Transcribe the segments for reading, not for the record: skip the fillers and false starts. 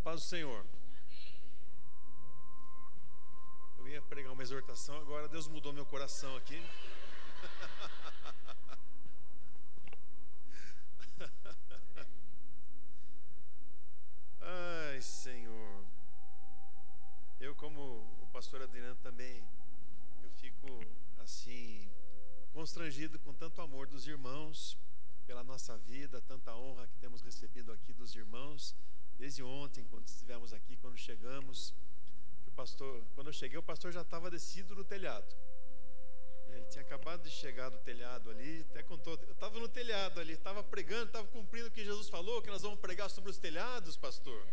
paz do Senhor. Eu ia pregar uma exortação, agora Deus mudou meu coração aqui. Ai, Senhor. Eu, como o pastor Adriano, também eu fico assim constrangido com tanto amor dos irmãos pela nossa vida, tanta honra que temos recebido aqui dos irmãos. Desde ontem, quando estivemos aqui, quando chegamos, quando eu cheguei, o pastor já estava descido no telhado. Ele tinha acabado de chegar do telhado ali, até contou, eu estava no telhado ali, estava pregando, estava cumprindo o que Jesus falou, que nós vamos pregar sobre os telhados, pastor.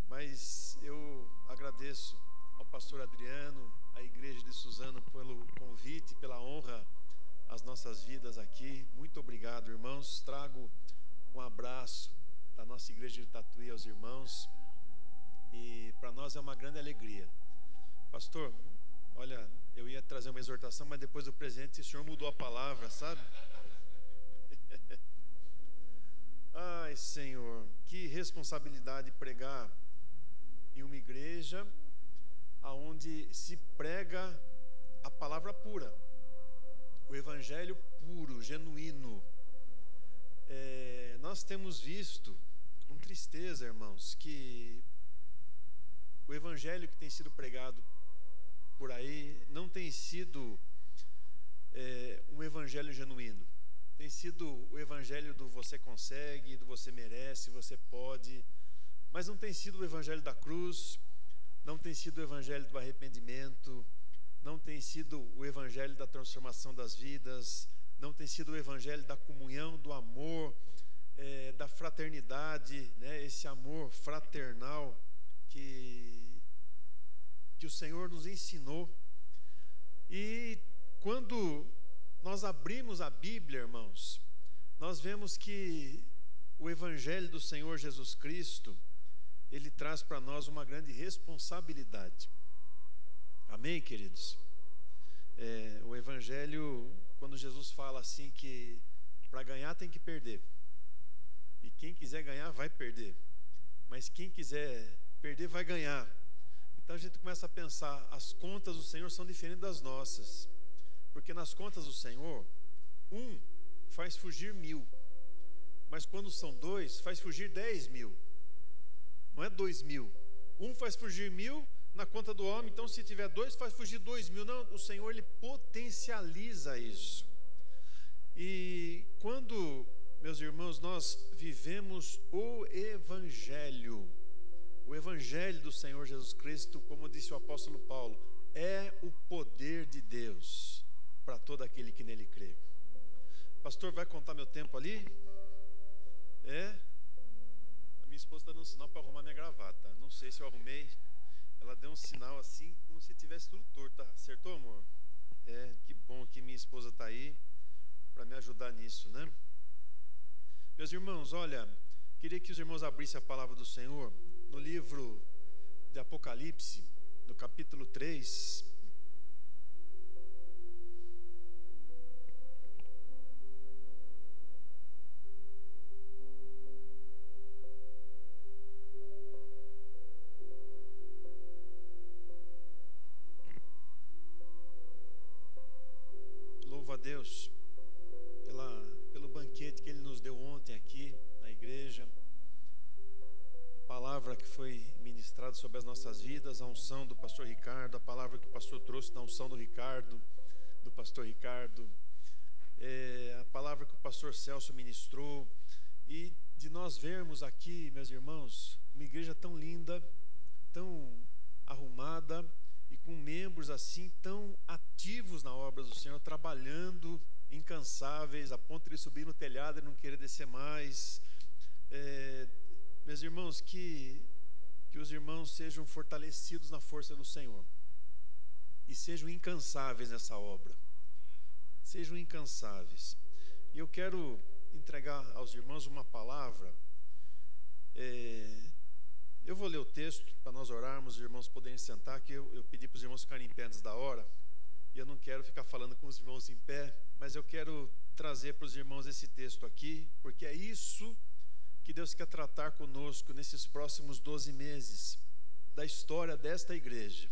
Mas eu agradeço ao pastor Adriano, à igreja de Suzano, pelo convite, pela honra às nossas vidas aqui. Muito obrigado, irmãos. Trago um abraço da nossa igreja de Tatuí aos irmãos, e para nós é uma grande alegria. Pastor, olha, eu ia trazer uma exortação, mas depois do presente o senhor mudou a palavra, sabe? Ai, Senhor, que responsabilidade pregar em uma igreja onde se prega a palavra pura, o evangelho puro, genuíno. Nós temos visto com tristeza, irmãos, que o evangelho que tem sido pregado por aí não tem sido um evangelho genuíno. Tem sido o evangelho do você consegue, do você merece, você pode, mas não tem sido o evangelho da cruz, não tem sido o evangelho do arrependimento, não tem sido o evangelho da transformação das vidas, não tem sido o evangelho da comunhão, do amor, da fraternidade, né? Esse amor fraternal que o Senhor nos ensinou. E quando nós abrimos a Bíblia, irmãos, nós vemos que o evangelho do Senhor Jesus Cristo, ele traz para nós uma grande responsabilidade. Amém, queridos? O evangelho, quando Jesus fala assim que para ganhar tem que perder, e quem quiser ganhar vai perder, mas quem quiser perder vai ganhar. Então a gente começa a pensar, as contas do Senhor são diferentes das nossas, porque nas contas do Senhor, um faz fugir 1000, mas quando são dois, faz fugir 10.000, não é 2.000. Um faz fugir 1000 na conta do homem, então se tiver dois, faz fugir 2.000. Não, o Senhor, ele potencializa isso. E quando, meus irmãos, nós vivemos o evangelho do Senhor Jesus Cristo, como disse o apóstolo Paulo, é o poder de Deus para todo aquele que nele crê. Pastor, vai contar meu tempo ali? A minha esposa está dando um sinal para arrumar minha gravata. Não sei se eu arrumei. Ela deu um sinal assim, como se tivesse tudo torto. Acertou, amor? Que bom que minha esposa está aí para me ajudar nisso, né? Meus irmãos, olha, queria que os irmãos abrissem a palavra do Senhor no livro de Apocalipse, no capítulo 3. Louvo a Deus pelo banquete que Ele nos deu ontem aqui na igreja, a palavra que foi ministrada sobre as nossas vidas, a unção do pastor Ricardo, a palavra que o pastor trouxe da unção do pastor Ricardo, a palavra que o pastor Celso ministrou, e de nós vermos aqui, meus irmãos, uma igreja tão linda, tão arrumada, e com membros assim tão ativos na obra do Senhor, trabalhando, incansáveis, a ponto de subir no telhado e não querer descer mais. Meus irmãos, que os irmãos sejam fortalecidos na força do Senhor e sejam incansáveis nessa obra, sejam incansáveis. E eu quero entregar aos irmãos uma palavra. Eu vou ler o texto para nós orarmos, os irmãos poderem sentar, que eu pedi para os irmãos ficarem em pé antes da hora, e eu não quero ficar falando com os irmãos em pé, mas eu quero trazer para os irmãos esse texto aqui, porque é isso que Deus quer tratar conosco nesses próximos 12 meses da história desta igreja.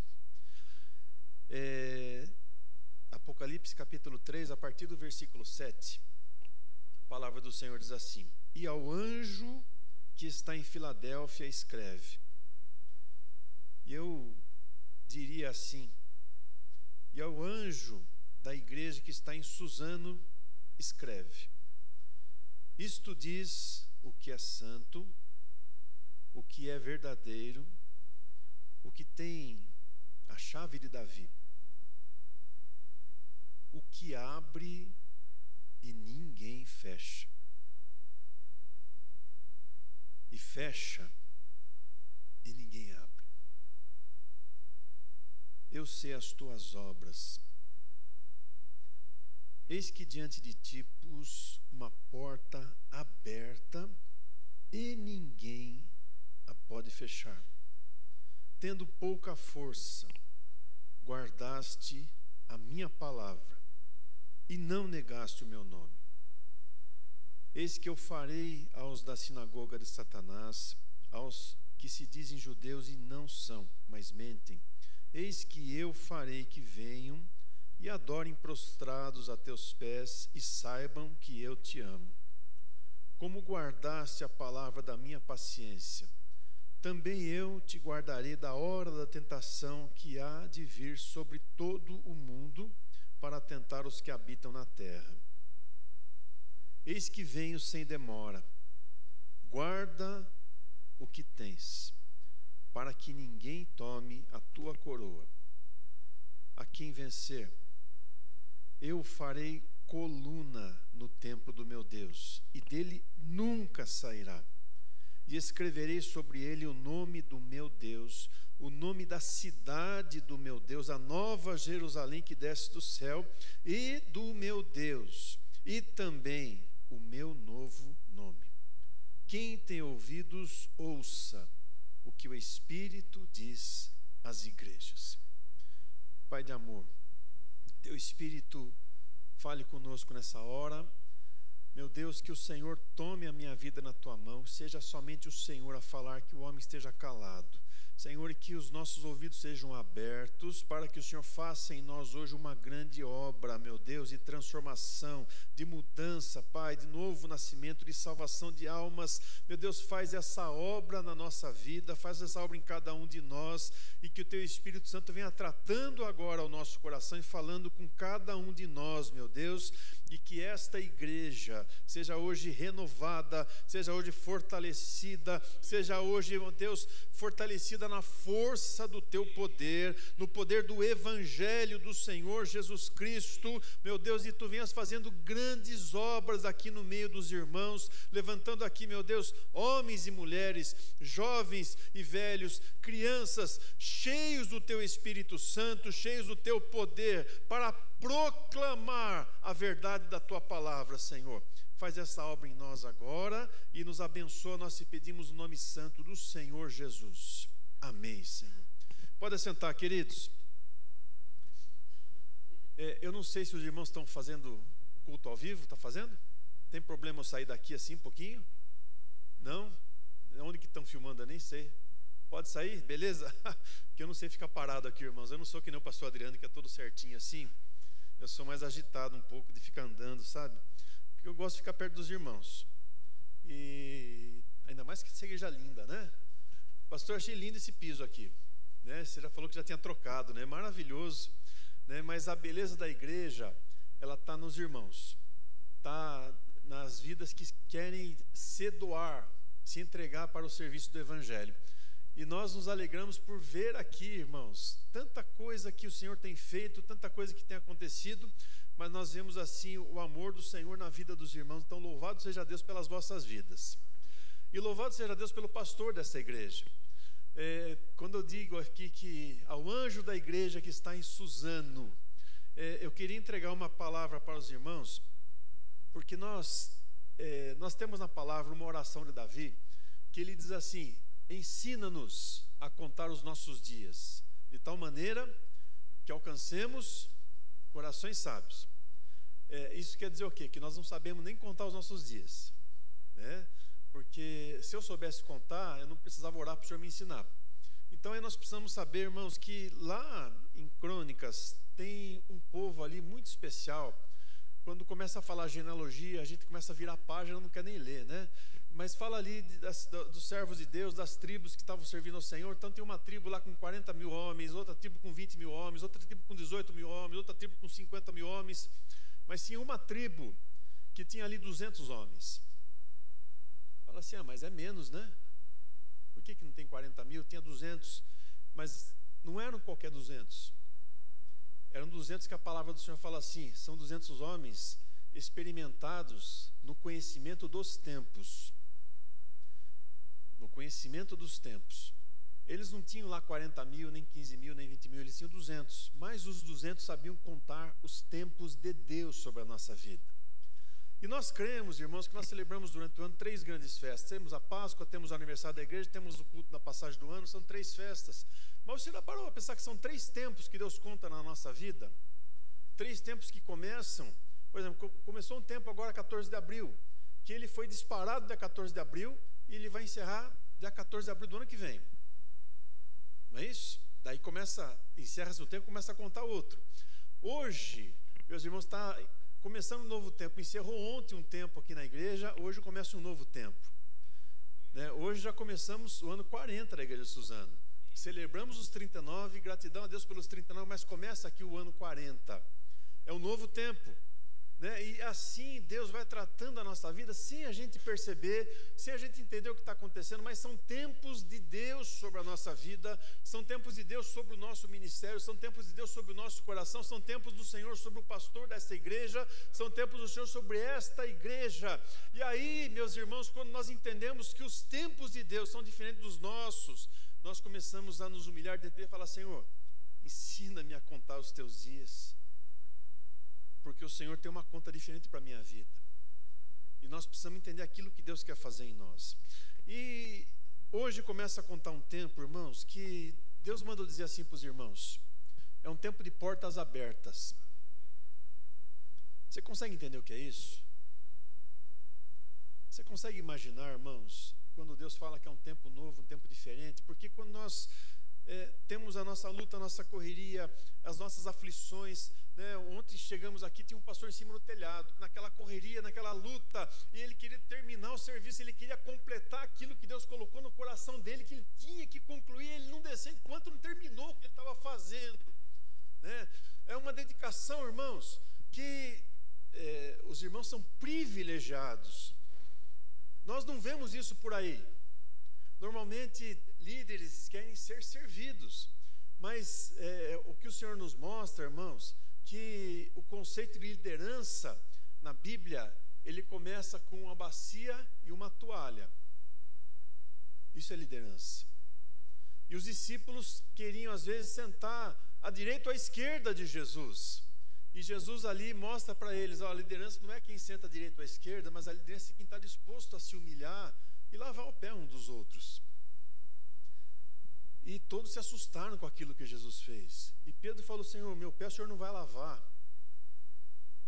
Apocalipse capítulo 3, a partir do versículo 7, a palavra do Senhor diz assim: e ao anjo que está em Filadélfia escreve. E eu diria assim: e ao anjo da igreja que está em Suzano escreve: isto diz o que é santo, o que é verdadeiro, o que tem a chave de Davi, o que abre e ninguém fecha, e fecha e ninguém abre. Eu sei as tuas obras. Eis que diante de ti pus uma porta aberta e ninguém a pode fechar. Tendo pouca força, guardaste a minha palavra e não negaste o meu nome. Eis que eu farei aos da sinagoga de Satanás, aos que se dizem judeus e não são, mas mentem, eis que eu farei que venham e adorem prostrados a teus pés e saibam que eu te amo. Como guardaste a palavra da minha paciência, também eu te guardarei da hora da tentação que há de vir sobre todo o mundo para tentar os que habitam na terra. Eis que venho sem demora. Guarda o que tens, para que ninguém tome a tua coroa. A quem vencer, eu farei coluna no templo do meu Deus, e dele nunca sairá. E escreverei sobre ele o nome do meu Deus, o nome da cidade do meu Deus, a nova Jerusalém que desce do céu, e do meu Deus, e também o meu novo nome. Quem tem ouvidos, ouça o que o Espírito diz às igrejas. Pai de amor, teu Espírito fale conosco nessa hora. Meu Deus, que o Senhor tome a minha vida na tua mão, seja somente o Senhor a falar, que o homem esteja calado. Senhor, e que os nossos ouvidos sejam abertos para que o Senhor faça em nós hoje uma grande obra, meu Deus, de transformação, de mudança, Pai, de novo nascimento, de salvação de almas. Meu Deus, faz essa obra na nossa vida, faz essa obra em cada um de nós, e que o Teu Espírito Santo venha tratando agora o nosso coração e falando com cada um de nós, meu Deus, e que esta igreja seja hoje renovada, seja hoje fortalecida, seja hoje, meu Deus, fortalecida na força do Teu poder, no poder do Evangelho do Senhor Jesus Cristo, meu Deus, e Tu venhas fazendo grandes obras aqui no meio dos irmãos, levantando aqui, meu Deus, homens e mulheres, jovens e velhos, crianças, cheios do Teu Espírito Santo, cheios do Teu poder, para proclamar a verdade da Tua palavra, Senhor. Faz essa obra em nós agora e nos abençoa, nós te pedimos no nome santo do Senhor Jesus. Amém, Senhor. Pode assentar, queridos. Eu não sei se os irmãos estão fazendo culto ao vivo, está fazendo? Tem problema eu sair daqui assim um pouquinho? Não? Onde que estão filmando? Eu nem sei. Pode sair? Beleza? Porque eu não sei ficar parado aqui, irmãos. Eu não sou que nem o pastor Adriano, que é todo certinho assim. Eu sou mais agitado um pouco de ficar andando, sabe? Porque eu gosto de ficar perto dos irmãos. E ainda mais que seja linda, né? Pastor, achei lindo esse piso aqui, né? Você já falou que já tinha trocado, né? Maravilhoso, né? Mas a beleza da igreja, ela está nos irmãos, está nas vidas que querem se doar, se entregar para o serviço do Evangelho. E nós nos alegramos por ver aqui, irmãos, tanta coisa que o Senhor tem feito, tanta coisa que tem acontecido, mas nós vemos assim o amor do Senhor na vida dos irmãos. Então louvado seja Deus pelas vossas vidas. E louvado seja Deus pelo pastor dessa igreja. Quando eu digo aqui que ao anjo da igreja que está em Suzano, eu queria entregar uma palavra para os irmãos, porque nós temos na palavra uma oração de Davi, que ele diz assim: ensina-nos a contar os nossos dias, de tal maneira que alcancemos corações sábios. Isso quer dizer o quê? Que nós não sabemos nem contar os nossos dias, né? porque se eu soubesse contar, eu não precisava orar para o Senhor me ensinar. Então aí nós precisamos saber, irmãos, que lá em Crônicas tem um povo ali muito especial. Quando começa a falar genealogia, a gente começa a virar a página, não quer nem ler, né? Mas fala ali dos servos de Deus, das tribos que estavam servindo ao Senhor. Então tem uma tribo lá com 40 mil homens, outra tribo com 20 mil homens, outra tribo com 18 mil homens, outra tribo com 50 mil homens. Mas tinha uma tribo que tinha ali 200 homens. Fala assim, mas é menos, né? Por que não tem 40 mil? Tinha 200. Mas não eram qualquer 200. Eram 200 que a palavra do Senhor fala assim, são 200 homens experimentados no conhecimento dos tempos. No conhecimento dos tempos. Eles não tinham lá 40 mil, nem 15 mil, nem 20 mil, eles tinham 200. Mas os 200 sabiam contar os tempos de Deus sobre a nossa vida. E nós cremos, irmãos, que nós celebramos durante o ano 3 grandes festas. Temos a Páscoa, temos o aniversário da igreja, temos o culto da passagem do ano, são 3 festas. Mas você já parou para pensar que são 3 tempos que Deus conta na nossa vida? 3 tempos que começam, por exemplo, começou um tempo agora, 14 de abril, que ele foi disparado dia 14 de abril e ele vai encerrar dia 14 de abril do ano que vem. Não é isso? Daí encerra-se o tempo, começa a contar outro. Hoje, meus irmãos, está começando um novo tempo. Encerrou ontem um tempo aqui na igreja, hoje começa um novo tempo. Né? Hoje já começamos o ano 40 da igreja de Suzano. Celebramos os 39, gratidão a Deus pelos 39, mas começa aqui o ano 40. É um novo tempo. Né? E assim Deus vai tratando a nossa vida sem a gente perceber, sem a gente entender o que está acontecendo, mas são tempos de Deus sobre a nossa vida, são tempos de Deus sobre o nosso ministério, são tempos de Deus sobre o nosso coração, são tempos do Senhor sobre o pastor desta igreja, são tempos do Senhor sobre esta igreja. E aí, meus irmãos, quando nós entendemos que os tempos de Deus são diferentes dos nossos, nós começamos a nos humilhar diante dele e falar: Senhor, ensina-me a contar os teus dias, porque o Senhor tem uma conta diferente para a minha vida. E nós precisamos entender aquilo que Deus quer fazer em nós. E hoje começa a contar um tempo, irmãos, que Deus mandou dizer assim para os irmãos: é um tempo de portas abertas. Você consegue entender o que é isso? Você consegue imaginar, irmãos, quando Deus fala que é um tempo novo, um tempo diferente? Porque quando nós temos a nossa luta, a nossa correria, as nossas aflições, né? Ontem chegamos aqui, tinha um pastor em cima do telhado, naquela correria, naquela luta, e ele queria terminar o serviço, ele queria completar aquilo que Deus colocou no coração dele, que ele tinha que concluir, ele não desceu enquanto não terminou o que ele estava fazendo, né? É uma dedicação, irmãos, que os irmãos são privilegiados. Nós não vemos isso por aí. Normalmente líderes querem ser servidos, mas o que o Senhor nos mostra, irmãos, que o conceito de liderança na Bíblia, ele começa com uma bacia e uma toalha. Isso é liderança. E os discípulos queriam às vezes sentar à direita ou à esquerda de Jesus. E Jesus ali mostra para eles: a liderança não é quem senta à direita ou à esquerda, mas a liderança é quem está disposto a se humilhar e lavar o pé um dos outros. E todos se assustaram com aquilo que Jesus fez. E Pedro falou: Senhor, meu pé o Senhor não vai lavar.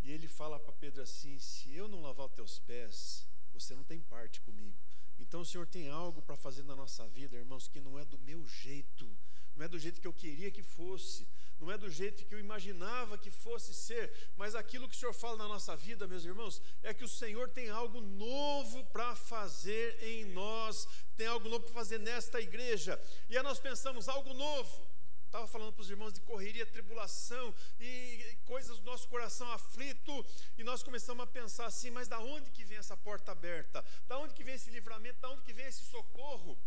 E ele fala para Pedro assim: se eu não lavar os teus pés, você não tem parte comigo. Então o Senhor tem algo para fazer na nossa vida, irmãos, que não é do meu jeito, não é do jeito que eu queria que fosse, não é do jeito que eu imaginava que fosse ser, mas aquilo que o Senhor fala na nossa vida, meus irmãos, é que o Senhor tem algo novo para fazer em nós, tem algo novo para fazer nesta igreja. E aí nós pensamos: algo novo. Estava falando para os irmãos de correria, tribulação e coisas do nosso coração aflito, e nós começamos a pensar assim: mas da onde que vem essa porta aberta? Da onde que vem esse livramento? Da onde que vem esse socorro?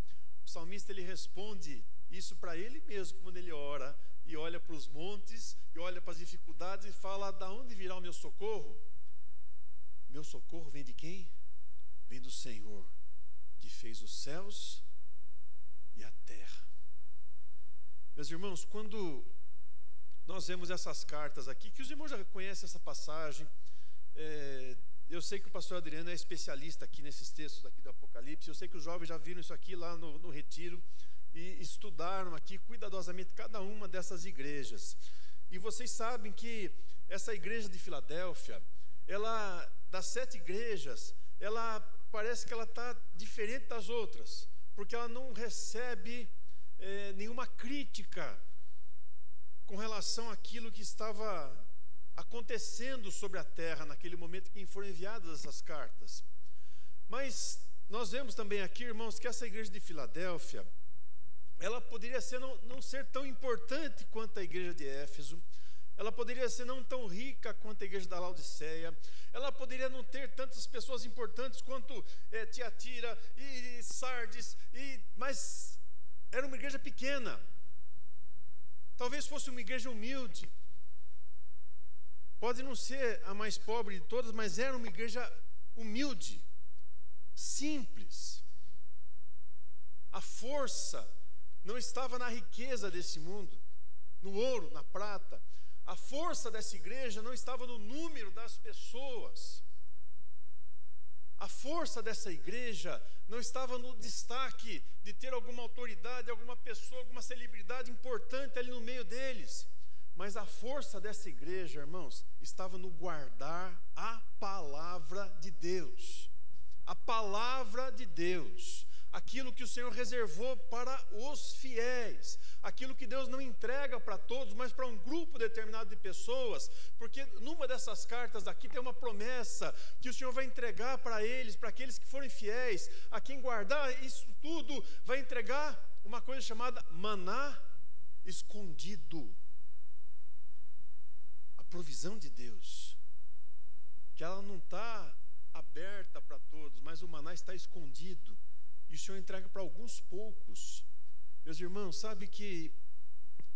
O salmista, ele responde isso para ele mesmo quando ele ora e olha para os montes e olha para as dificuldades e fala: da onde virá o meu socorro? Meu socorro vem de quem? Vem do Senhor, que fez os céus e a terra. Meus irmãos, quando nós vemos essas cartas aqui, que os irmãos já conhecem essa passagem, eu sei que o pastor Adriano é especialista aqui nesses textos aqui do Apocalipse, eu sei que os jovens já viram isso aqui lá no retiro, e estudaram aqui cuidadosamente cada uma dessas igrejas. E vocês sabem que essa igreja de Filadélfia, ela, das 7 igrejas, ela parece que ela está diferente das outras, porque ela não recebe nenhuma crítica com relação àquilo que estava acontecendo sobre a terra naquele momento em que foram enviadas essas cartas. Mas nós vemos também aqui, irmãos, que essa igreja de Filadélfia, ela poderia não ser tão importante quanto a igreja de Éfeso, ela poderia ser não tão rica quanto a igreja da Laodiceia, ela poderia não ter tantas pessoas importantes quanto Tiatira e Sardes, mas era uma igreja pequena, talvez fosse uma igreja humilde, pode não ser a mais pobre de todas, mas era uma igreja humilde, simples. A força não estava na riqueza desse mundo, no ouro, na prata. A força dessa igreja não estava no número das pessoas. A força dessa igreja não estava no destaque de ter alguma autoridade, alguma pessoa, alguma celebridade importante ali no meio deles. Mas a força dessa igreja, irmãos, estava no guardar a palavra de Deus. A palavra de Deus. Aquilo que o Senhor reservou para os fiéis, aquilo que Deus não entrega para todos, mas para um grupo determinado de pessoas, porque numa dessas cartas aqui tem uma promessa que o Senhor vai entregar para eles, para aqueles que forem fiéis, a quem guardar isso tudo, vai entregar uma coisa chamada maná escondido, a provisão de Deus, que ela não está aberta para todos, mas o maná está escondido. E o Senhor entrega para alguns poucos. Meus irmãos, sabe que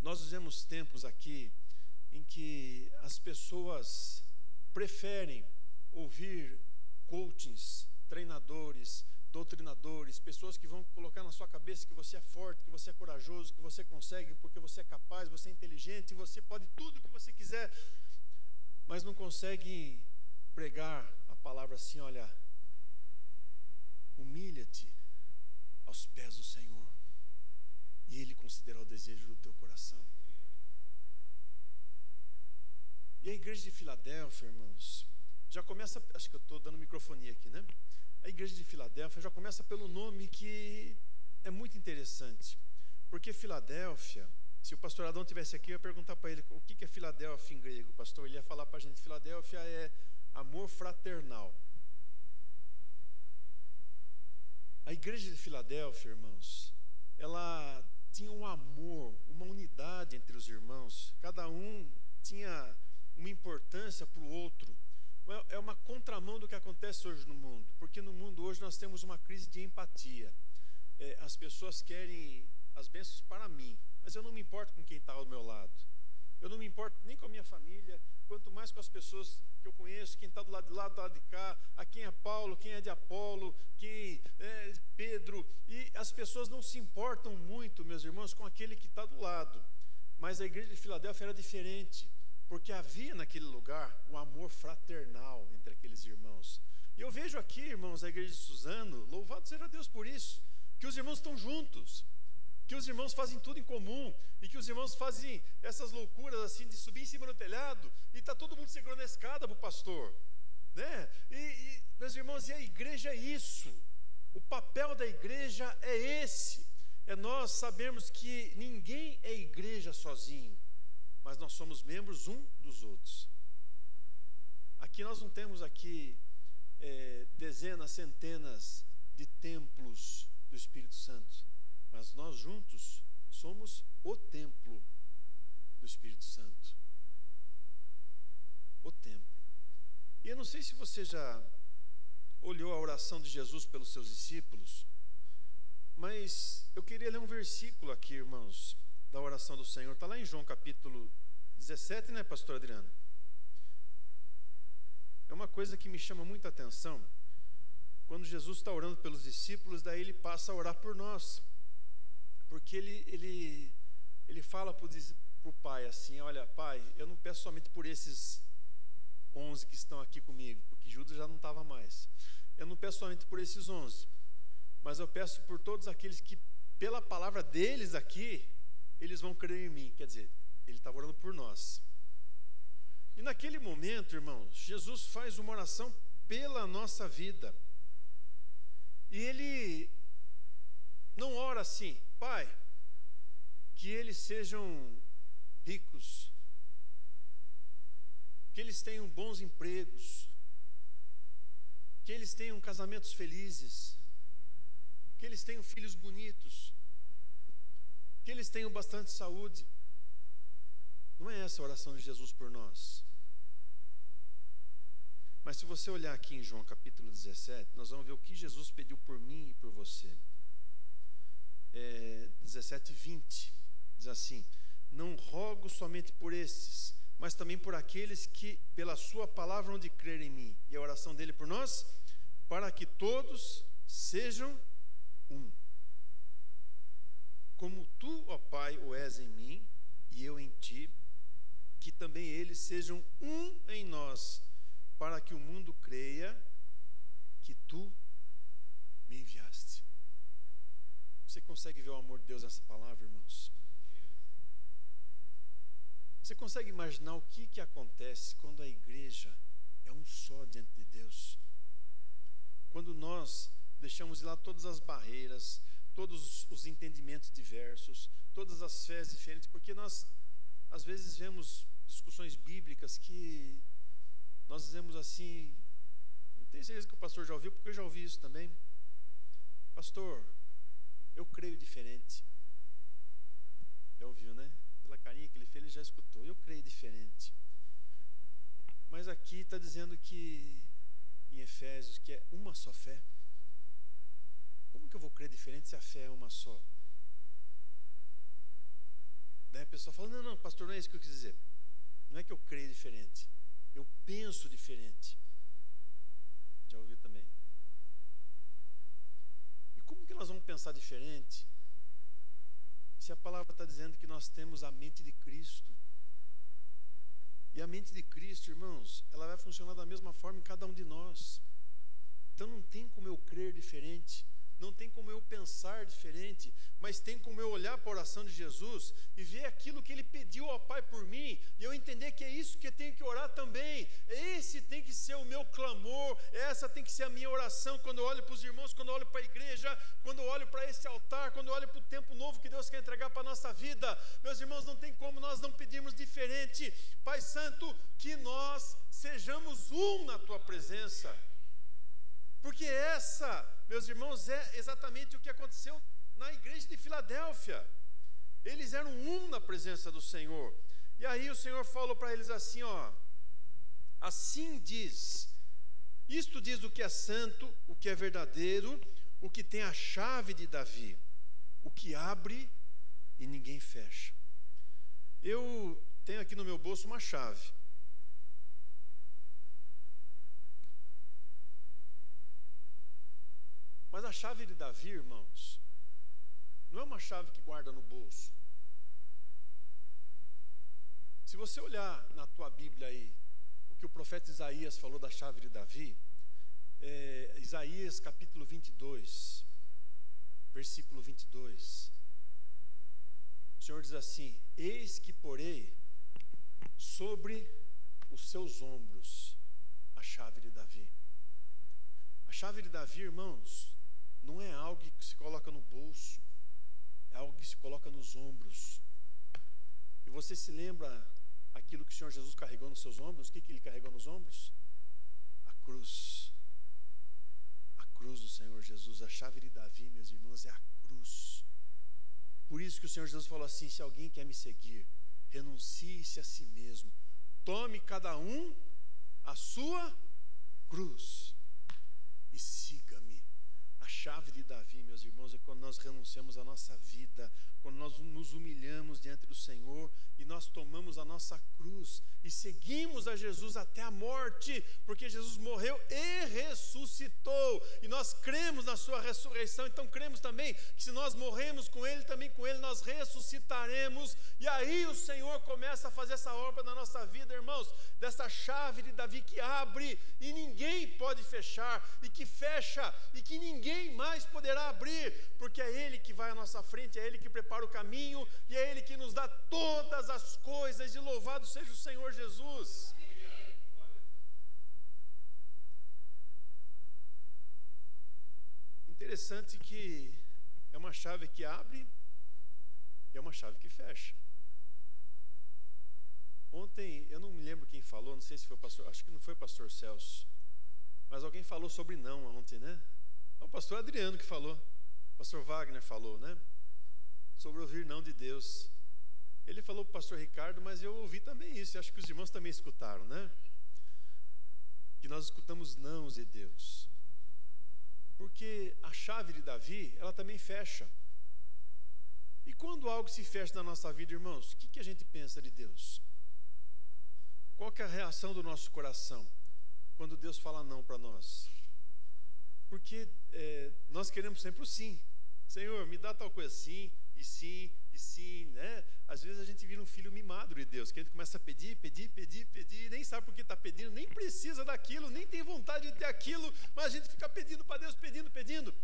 nós vivemos tempos aqui em que as pessoas preferem ouvir coachings, treinadores, doutrinadores, pessoas que vão colocar na sua cabeça que você é forte, que você é corajoso, que você consegue porque você é capaz, você é inteligente, você pode tudo o que você quiser, mas não conseguem pregar a palavra assim, olha, humilha-te aos pés do Senhor, e Ele considerará o desejo do teu coração. E a igreja de Filadélfia, irmãos, já começa, acho que eu estou dando microfonia aqui, né? A igreja de Filadélfia já começa pelo nome que é muito interessante, porque Filadélfia, se o pastor Adão estivesse aqui, eu ia perguntar para ele o que é Filadélfia em grego, pastor, ele ia falar para a gente, Filadélfia é amor fraternal. A igreja de Filadélfia, irmãos, ela tinha um amor, uma unidade entre os irmãos. Cada um tinha uma importância para o outro. É uma contramão do que acontece hoje no mundo. Porque no mundo hoje nós temos uma crise de empatia. As pessoas querem as bênçãos para mim, mas eu não me importo com quem está ao meu lado. Eu não me importo nem com a minha família, quanto mais com as pessoas que eu conheço, quem está do lado de lá, do lado de cá, a quem é Paulo, quem é de Apolo, quem é Pedro. E as pessoas não se importam muito, meus irmãos, com aquele que está do lado. Mas a igreja de Filadélfia era diferente, porque havia naquele lugar um amor fraternal entre aqueles irmãos. E eu vejo aqui, irmãos, a igreja de Suzano, louvado seja Deus por isso, que os irmãos estão juntos, que os irmãos fazem tudo em comum, e que os irmãos fazem essas loucuras assim de subir em cima do telhado e está todo mundo segurando a escada para o pastor, né? Meus irmãos, e a igreja é isso, o papel da igreja é esse, é nós sabermos que ninguém é igreja sozinho, mas nós somos membros um dos outros. Aqui nós não temos aqui dezenas, centenas de templos do Espírito Santo, mas nós juntos somos o templo do Espírito Santo. O templo. E eu não sei se você já olhou a oração de Jesus pelos seus discípulos, mas eu queria ler um versículo aqui, irmãos, da oração do Senhor. Está lá em João capítulo 17, né, pastor Adriano? É uma coisa que me chama muita atenção. Quando Jesus está orando pelos discípulos, daí ele passa a orar por nós. Porque ele fala para o pai assim, olha, pai, eu não peço somente por esses 11 que estão aqui comigo, porque Judas já não estava mais. Eu não peço somente por esses 11, mas eu peço por todos aqueles que, pela palavra deles aqui, eles vão crer em mim. Quer dizer, ele estava orando por nós. E naquele momento, irmãos, Jesus faz uma oração pela nossa vida. E ele não ora assim: Pai, que eles sejam ricos, que eles tenham bons empregos, que eles tenham casamentos felizes, que eles tenham filhos bonitos, que eles tenham bastante saúde. Não é essa a oração de Jesus por nós. Mas se você olhar aqui em João capítulo 17, nós vamos ver o que Jesus pediu por mim e por você. 17:20 diz assim: não rogo somente por esses, mas também por aqueles que pela sua palavra hão de crer em mim. E a oração dele por nós: para que todos sejam um, como tu, ó Pai, o és em mim e eu em ti, que também eles sejam um em nós, para que o mundo creia que tu me enviaste. Você consegue ver o amor de Deus nessa palavra, irmãos? Você consegue imaginar o que acontece quando a igreja é um só diante de Deus? Quando nós deixamos de lá todas as barreiras, todos os entendimentos diversos, todas as fés diferentes, porque nós às vezes vemos discussões bíblicas que nós dizemos assim, eu tenho certeza que o pastor já ouviu, porque eu já ouvi isso também: pastor, eu creio diferente. Já ouviu, né? Pela carinha que ele fez, ele já escutou: eu creio diferente. Mas aqui está dizendo que, em Efésios, que é uma só fé. Como que eu vou crer diferente se a fé é uma só? Daí a pessoa fala: não, pastor, não é isso que eu quis dizer. Não é que eu creio diferente, eu penso diferente. Já ouviu também. E como que nós vamos pensar diferente se a palavra está dizendo que nós temos a mente de Cristo? E a mente de Cristo, irmãos, ela vai funcionar da mesma forma em cada um de nós. Então não tem como eu crer diferente, não tem como eu pensar diferente, mas tem como eu olhar para a oração de Jesus e ver aquilo que ele pediu ao Pai por mim, e eu entender que é isso que eu tenho que orar também. Esse tem que ser o meu clamor, essa tem que ser a minha oração quando eu olho para os irmãos, quando eu olho para a igreja, quando eu olho para esse altar, quando eu olho para o tempo novo que Deus quer entregar para a nossa vida. Meus irmãos, não tem como nós não pedirmos diferente. Pai Santo, que nós sejamos um na Tua presença. Porque essa, meus irmãos, é exatamente o que aconteceu na igreja de Filadélfia. Eles eram um na presença do Senhor. E aí o Senhor falou para eles assim, ó: assim diz, isto diz o que é santo, o que é verdadeiro, o que tem a chave de Davi, o que abre e ninguém fecha. Eu tenho aqui no meu bolso uma chave. Mas a chave de Davi, irmãos, não é uma chave que guarda no bolso. Se você olhar na tua Bíblia aí, o que o profeta Isaías falou da chave de Davi, Isaías capítulo 22, versículo 22. O Senhor diz assim: eis que porei sobre os seus ombros a chave de Davi. A chave de Davi, irmãos, não é algo que se coloca no bolso, é algo que se coloca nos ombros. E você se lembra aquilo que o Senhor Jesus carregou nos seus ombros? O que ele carregou nos ombros? A cruz. A cruz do Senhor Jesus. A chave de Davi, meus irmãos, é a cruz. Por isso que o Senhor Jesus falou assim: se alguém quer me seguir, renuncie-se a si mesmo, tome cada um a sua cruz e siga-me. A chave de Davi, meus irmãos, é quando nós renunciamos à nossa vida, quando nós nos humilhamos diante do Senhor e nós tomamos a nossa cruz e seguimos a Jesus até a morte, porque Jesus morreu e ressuscitou, e nós cremos na sua ressurreição. Então cremos também que se nós morremos com Ele, também com Ele nós ressuscitaremos. E aí o Senhor começa a fazer essa obra na nossa vida, irmãos, dessa chave de Davi que abre e ninguém pode fechar, e que fecha e que ninguém mais poderá abrir, porque é Ele que vai à nossa frente, é Ele que prepara o caminho, e é Ele que nos dá todas as coisas. E louvado seja o Senhor Jesus. interessante que é uma chave que abre e é uma chave que fecha. Ontem, eu não me lembro quem falou, não sei se foi o pastor, acho que não foi o pastor Celso, mas alguém falou sobre não ontem, né? É o pastor Adriano que falou, o pastor Wagner falou, né? Sobre ouvir não de Deus. Ele falou para o pastor Ricardo, mas eu ouvi também isso, e acho que os irmãos também escutaram, né? Que nós escutamos nãos de Deus. Porque a chave de Davi, ela também fecha. E quando algo se fecha na nossa vida, irmãos, o que a gente pensa de Deus? Qual que é a reação do nosso coração quando Deus fala não para nós? Porque nós queremos sempre o sim. Senhor, me dá tal coisa sim, e sim, e sim, né? Às vezes a gente vira um filho mimado de Deus, que a gente começa a pedir, nem sabe por que está pedindo, nem precisa daquilo, nem tem vontade de ter aquilo, mas a gente fica pedindo para Deus, pedindo.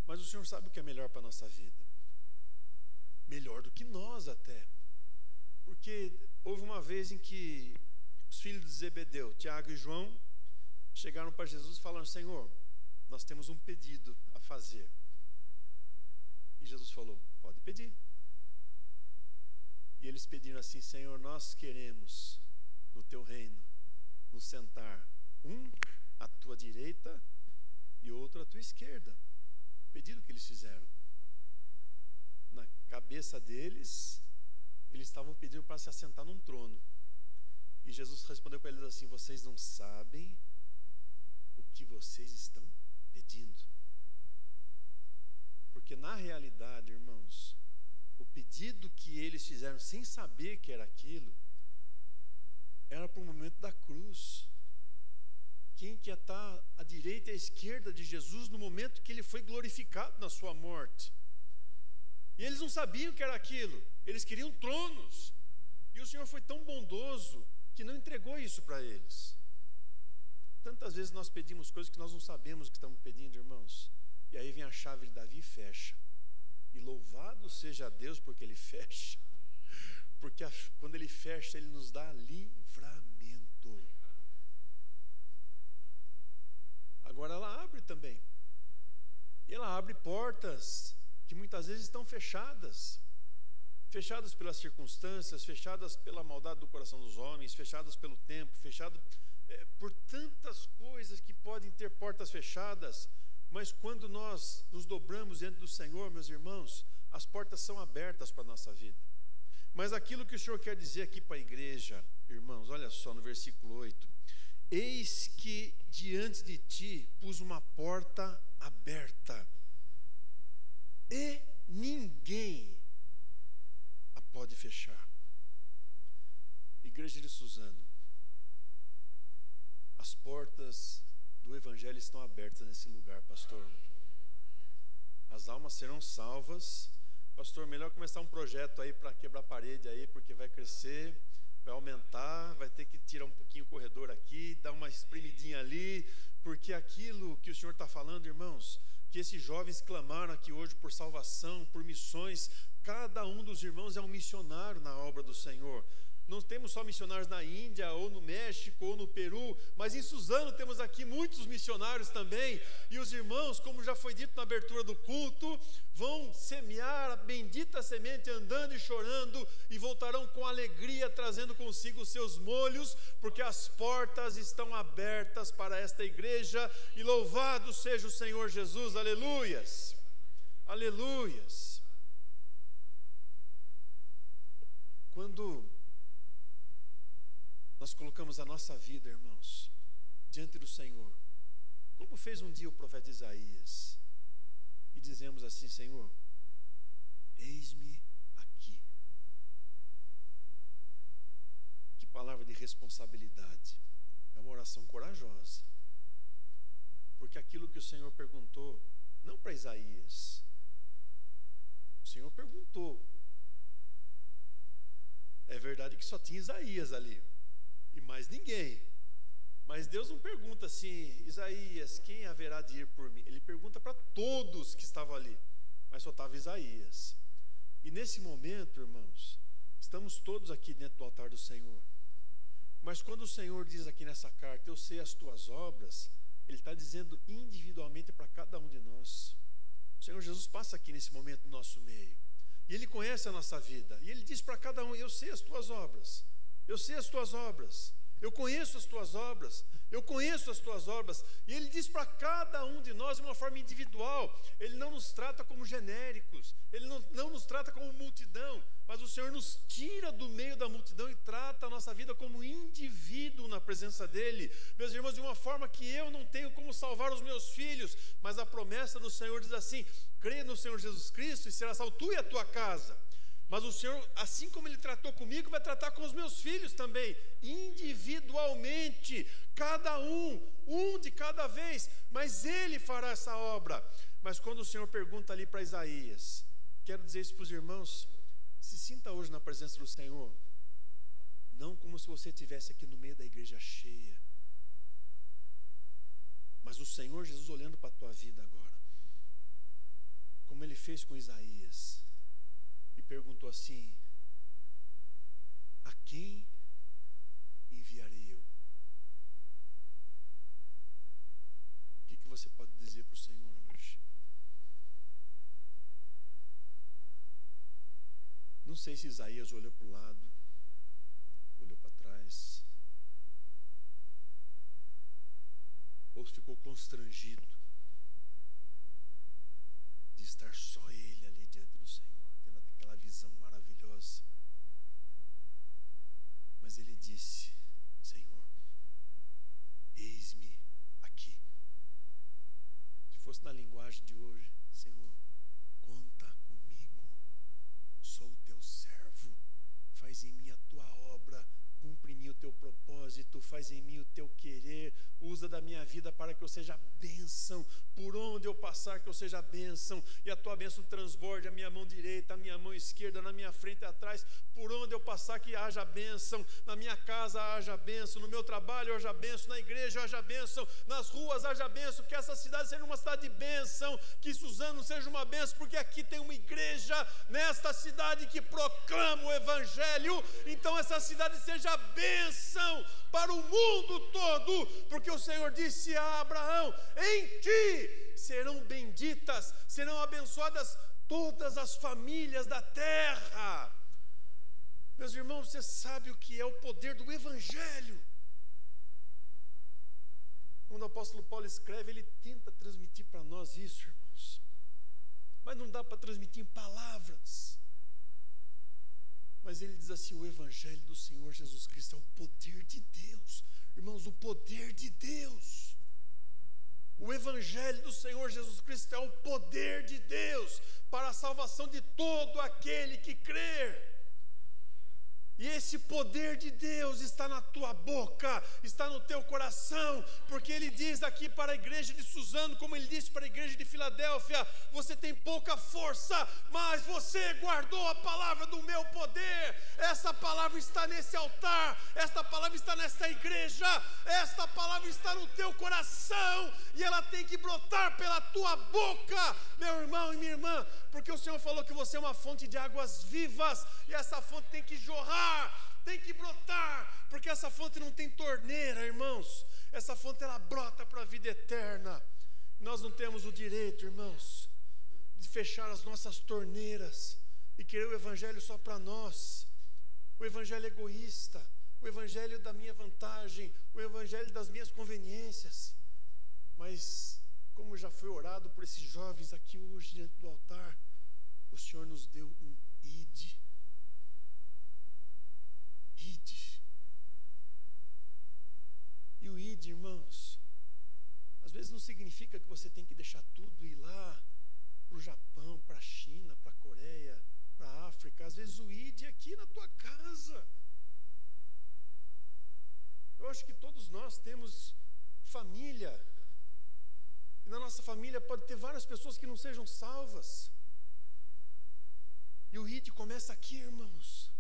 Mas o Senhor sabe o que é melhor para a nossa vida. Melhor do que nós até. Porque houve uma vez em que os filhos de Zebedeu, Tiago e João, chegaram para Jesus e falaram: Senhor, nós temos um pedido a fazer. E Jesus falou: pode pedir. E eles pediram assim: Senhor, nós queremos no teu reino nos sentar, um à tua direita e outro à tua esquerda. Pedido que eles fizeram. Na cabeça deles, eles estavam pedindo para se assentar num trono. E Jesus respondeu para eles assim: vocês não sabem o que vocês estão pedindo. Porque na realidade, irmãos, o pedido que eles fizeram sem saber que era aquilo, era para o momento da cruz. Quem quer estar à direita e à esquerda de Jesus no momento que ele foi glorificado na sua morte? E eles não sabiam que era aquilo, eles queriam tronos. E o Senhor foi tão bondoso que não entregou isso para eles. Tantas vezes nós pedimos coisas que nós não sabemos o que estamos pedindo, irmãos. E aí vem a chave de Davi e fecha. E louvado seja Deus porque ele fecha. Porque quando ele fecha, ele nos dá livramento. Agora ela abre também. E ela abre portas que muitas vezes estão fechadas. Fechadas pelas circunstâncias, fechadas pela maldade do coração dos homens, fechadas pelo tempo, fechadas por tantas coisas que podem ter portas fechadas. Mas quando nós nos dobramos diante do Senhor, meus irmãos, as portas são abertas para a nossa vida. Mas aquilo que o Senhor quer dizer aqui para a igreja, irmãos, olha só no versículo 8: eis que diante de ti pus uma porta aberta, e ninguém a pode fechar. Igreja de Suzano, as portas do Evangelho estão abertas nesse lugar, pastor. As almas serão salvas. Pastor, melhor começar um projeto aí para quebrar a parede aí, porque vai crescer, vai aumentar, vai ter que tirar um pouquinho o corredor aqui, dar uma espremidinha ali, porque aquilo que o Senhor está falando, irmãos, que esses jovens clamaram aqui hoje por salvação, por missões, cada um dos irmãos é um missionário na obra do Senhor. Não temos só missionários na Índia, ou no México, ou no Peru, mas em Suzano temos aqui muitos missionários também. E os irmãos, como já foi dito na abertura do culto, vão semear a bendita semente andando e chorando, e voltarão com alegria, trazendo consigo os seus molhos, porque as portas estão abertas para esta igreja. E louvado seja o Senhor Jesus, aleluias, aleluias. Quando nós colocamos a nossa vida, irmãos, diante do Senhor, como fez um dia o profeta Isaías, e dizemos assim: Senhor, eis-me aqui. Que palavra de responsabilidade. É uma oração corajosa, porque aquilo que o Senhor perguntou, não para Isaías, o Senhor perguntou. É verdade que só tinha Isaías ali, e mais ninguém. Mas Deus não pergunta assim: Isaías, quem haverá de ir por mim? Ele pergunta para todos que estavam ali, mas só estava Isaías. E nesse momento, irmãos, estamos todos aqui dentro do altar do Senhor. Mas quando o Senhor diz aqui nessa carta: eu sei as tuas obras, Ele está dizendo individualmente para cada um de nós. O Senhor Jesus passa aqui nesse momento no nosso meio. E Ele conhece a nossa vida. E Ele diz para cada um: eu sei as tuas obras. Eu sei as tuas obras. Eu conheço as tuas obras. Eu conheço as tuas obras. E Ele diz para cada um de nós de uma forma individual. Ele não nos trata como genéricos. Ele não nos trata como multidão. Mas o Senhor nos tira do meio da multidão e trata a nossa vida como indivíduo na presença dEle. Meus irmãos, de uma forma que eu não tenho como salvar os meus filhos. Mas a promessa do Senhor diz assim: crê no Senhor Jesus Cristo e será salvo tu e a tua casa. Mas o Senhor, assim como Ele tratou comigo, vai tratar com os meus filhos também, individualmente, cada um de cada vez, mas Ele fará essa obra. Mas quando o Senhor pergunta ali para Isaías, quero dizer isso para os irmãos: se sinta hoje na presença do Senhor, não como se você estivesse aqui no meio da igreja cheia, mas o Senhor Jesus olhando para a tua vida agora, como Ele fez com Isaías. E perguntou assim: a quem enviarei eu? O que você pode dizer para o Senhor hoje? Não sei se Isaías olhou para o lado, olhou para trás, ou ficou constrangido de estar só ele ali diante do Senhor, tendo aquela visão maravilhosa. Mas ele disse: Senhor, eis-me aqui. Se fosse na linguagem de hoje: Senhor, conta comigo, sou teu servo, faz em mim a tua obra, cumpre em mim o teu propósito, faz em mim o teu querer, usa da minha vida para que eu seja bênção, por onde eu passar que eu seja bênção, e a tua bênção transborde a minha mão direita, a minha mão esquerda, na minha frente e atrás, por onde eu passar que haja bênção, na minha casa haja bênção, no meu trabalho haja bênção, na igreja haja bênção, nas ruas haja bênção, que essa cidade seja uma cidade de bênção, que Suzano seja uma bênção, porque aqui tem uma igreja nesta cidade que proclama o Evangelho, então essa cidade seja bênção para o mundo todo, porque o Senhor disse a Abraão: em ti serão benditas, serão abençoadas todas as famílias da terra. Meus irmãos, você sabe o que é o poder do Evangelho? Quando o apóstolo Paulo escreve, ele tenta transmitir para nós isso, irmãos, mas não dá para transmitir em palavras. Mas ele diz assim: o Evangelho do Senhor Jesus Cristo é o poder de Deus. Irmãos, o poder de Deus. O Evangelho do Senhor Jesus Cristo é o poder de Deus para a salvação de todo aquele que crer. E esse poder de Deus está na tua boca, está no teu coração, porque Ele diz aqui para a igreja de Suzano, como Ele disse para a igreja de Filadélfia: você tem pouca força, mas você guardou a palavra do meu poder. Essa palavra está nesse altar, esta palavra está nessa igreja, esta palavra está no teu coração, e ela tem que brotar pela tua boca, meu irmão e minha irmã, porque o Senhor falou que você é uma fonte de águas vivas, e essa fonte tem que jorrar, tem que brotar, porque essa fonte não tem torneira, irmãos. Essa fonte ela brota para a vida eterna. Nós não temos o direito, irmãos, de fechar as nossas torneiras e querer o Evangelho só para nós. O Evangelho egoísta, o Evangelho da minha vantagem, o Evangelho das minhas conveniências. Mas como já foi orado por esses jovens aqui hoje diante do altar, o Senhor nos deu um ide. E o id, irmãos, às vezes não significa que você tem que deixar tudo e ir lá para o Japão, para a China, para a Coreia, para a África. Às vezes o id é aqui na tua casa. Eu acho que todos nós temos família, e na nossa família pode ter várias pessoas que não sejam salvas. E o id começa aqui, irmãos.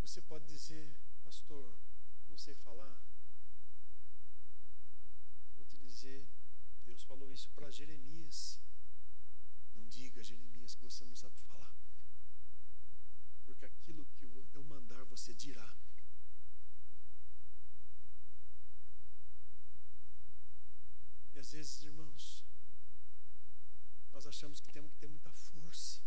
Você pode dizer: pastor, não sei falar. Vou te dizer, Deus falou isso para Jeremias: não diga, Jeremias, que você não sabe falar, porque aquilo que eu mandar você dirá. Às vezes, irmãos, nós achamos que temos que ter muita força.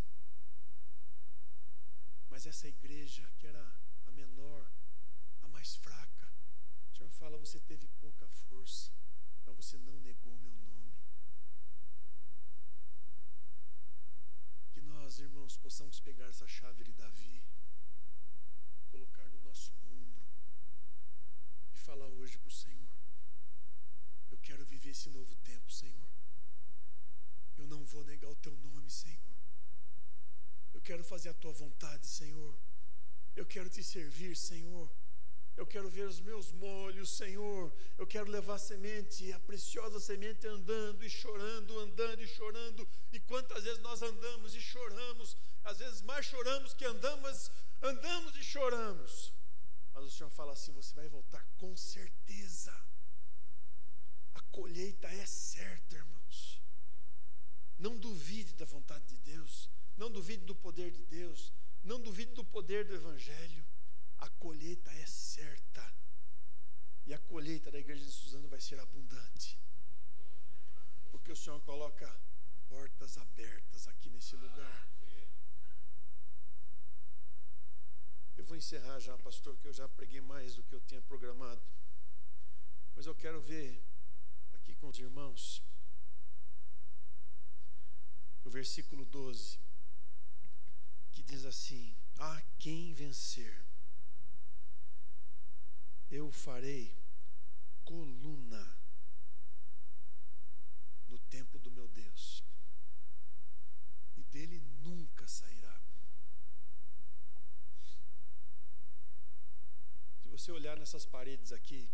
Mas essa igreja que era a menor, a mais fraca, o Senhor fala, você teve pouca força, mas você não negou meu nome. Que nós, irmãos, possamos pegar essa chave de Davi, colocar no nosso ombro e falar hoje para o Senhor, eu quero viver esse novo tempo, Senhor. Eu não vou negar o teu nome, Senhor. Eu quero fazer a tua vontade, Senhor. Eu quero te servir, Senhor. Eu quero ver os meus molhos, Senhor. Eu quero levar a semente, a preciosa semente, andando e chorando, andando e chorando. E quantas vezes nós andamos e choramos, às vezes mais choramos que andamos e choramos. Mas o Senhor fala assim, você vai voltar com certeza. A colheita é certa, irmãos. Não duvide da vontade de Deus. Não duvide do poder de Deus. Não duvide do poder do Evangelho. A colheita é certa. E a colheita da igreja de Suzano vai ser abundante. Porque o Senhor coloca portas abertas aqui nesse lugar. Eu vou encerrar já, pastor, que eu já preguei mais do que eu tinha programado. Mas eu quero ver aqui com os irmãos o versículo 12, que diz assim: a quem vencer, eu farei coluna no templo do meu Deus, e dele nunca sairá. Se você olhar nessas paredes aqui,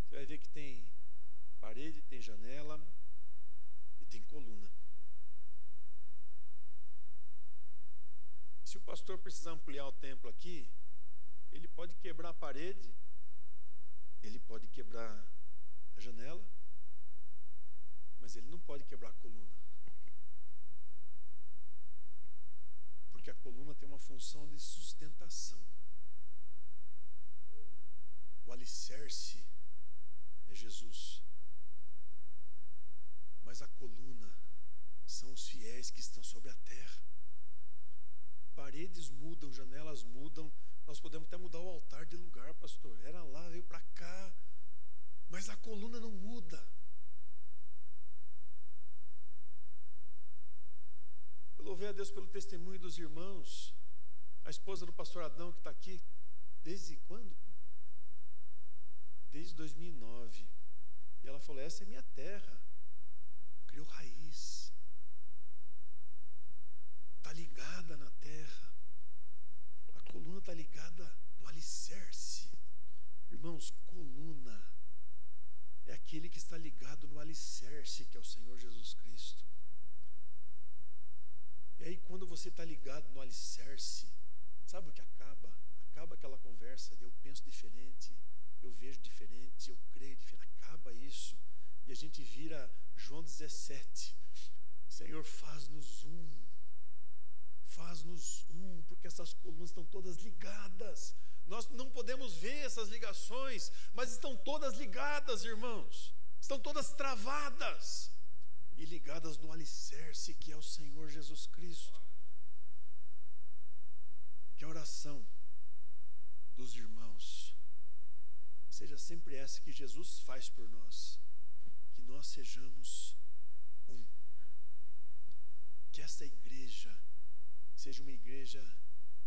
você vai ver que tem parede, tem janela e tem coluna. Se o pastor precisar ampliar o templo aqui, ele pode quebrar a parede, ele pode quebrar a janela, mas ele não pode quebrar a coluna. Porque a coluna tem uma função de sustentação. O alicerce é Jesus. Mas a coluna são os fiéis que estão sobre a terra. Paredes mudam, janelas mudam. Nós podemos até mudar o altar de lugar, pastor. Era lá, veio para cá. Mas a coluna não muda. Eu louvei a Deus pelo testemunho dos irmãos. A esposa do pastor Adão, que está aqui, desde quando? Desde 2009. E ela falou, essa é minha terra. Criou raiz. Está ligada na terra. A coluna está ligada no alicerce. Irmãos, coluna é aquele que está ligado no alicerce, que é o Senhor Jesus Cristo. E aí quando você está ligado no alicerce, sabe o que acaba? Acaba aquela conversa de eu penso diferente, eu vejo diferente, eu creio diferente. Acaba isso. E a gente vira João 17. Senhor, faz-nos um. Faz-nos um, porque essas colunas estão todas ligadas. Nós não podemos ver essas ligações, mas estão todas ligadas, irmãos. Estão todas travadas e ligadas no alicerce, que é o Senhor Jesus Cristo. Que a oração dos irmãos seja sempre essa que Jesus faz por nós, que nós sejamos um. Que esta igreja seja uma igreja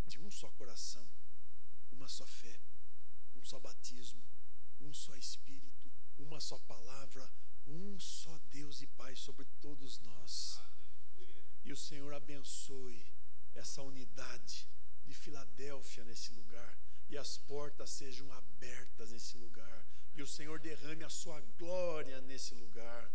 de um só coração, uma só fé, um só batismo, um só Espírito, uma só palavra, um só Deus e Pai sobre todos nós. E o Senhor abençoe essa unidade de Filadélfia nesse lugar, e as portas sejam abertas nesse lugar, e o Senhor derrame a sua glória nesse lugar.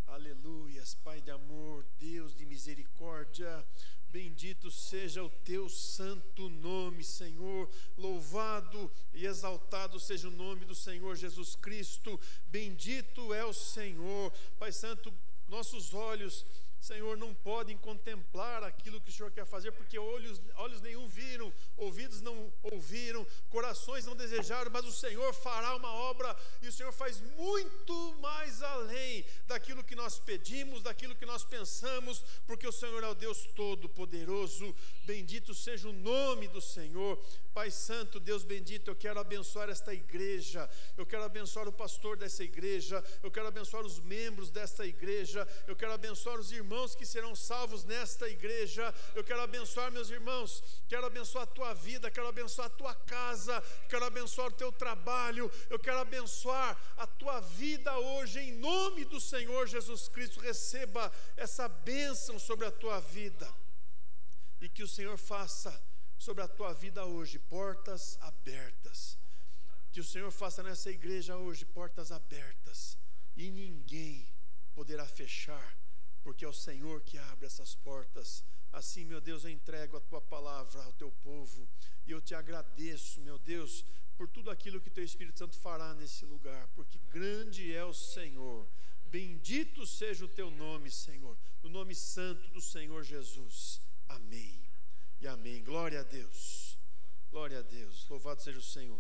Aleluias, Pai de amor, Deus de misericórdia, bendito seja o teu santo nome, Senhor. Louvado e exaltado seja o nome do Senhor Jesus Cristo. Bendito é o Senhor. Pai Santo, nossos olhos Senhor, não podem contemplar aquilo que o Senhor quer fazer, porque olhos nenhum viram, ouvidos não ouviram, corações não desejaram, mas o Senhor fará uma obra, e o Senhor faz muito mais além daquilo que nós pedimos, daquilo que nós pensamos, porque o Senhor é o Deus Todo-Poderoso. Bendito seja o nome do Senhor. Pai Santo, Deus bendito, eu quero abençoar esta igreja, eu quero abençoar o pastor dessa igreja, eu quero abençoar os membros desta igreja, eu quero abençoar os irmãos que serão salvos nesta igreja, eu quero abençoar meus irmãos, quero abençoar a tua vida, quero abençoar a tua casa, quero abençoar o teu trabalho, eu quero abençoar a tua vida hoje, em nome do Senhor Jesus Cristo. Receba essa bênção sobre a tua vida, e que o Senhor faça sobre a tua vida hoje portas abertas, que o Senhor faça nessa igreja hoje portas abertas, e ninguém poderá fechar, porque é o Senhor que abre essas portas. Assim, meu Deus, eu entrego a tua palavra ao teu povo, e eu te agradeço, meu Deus, por tudo aquilo que teu Espírito Santo fará nesse lugar, porque grande é o Senhor. Bendito seja o teu nome, Senhor, no nome santo do Senhor Jesus. Amém e amém. Glória a Deus, louvado seja o Senhor.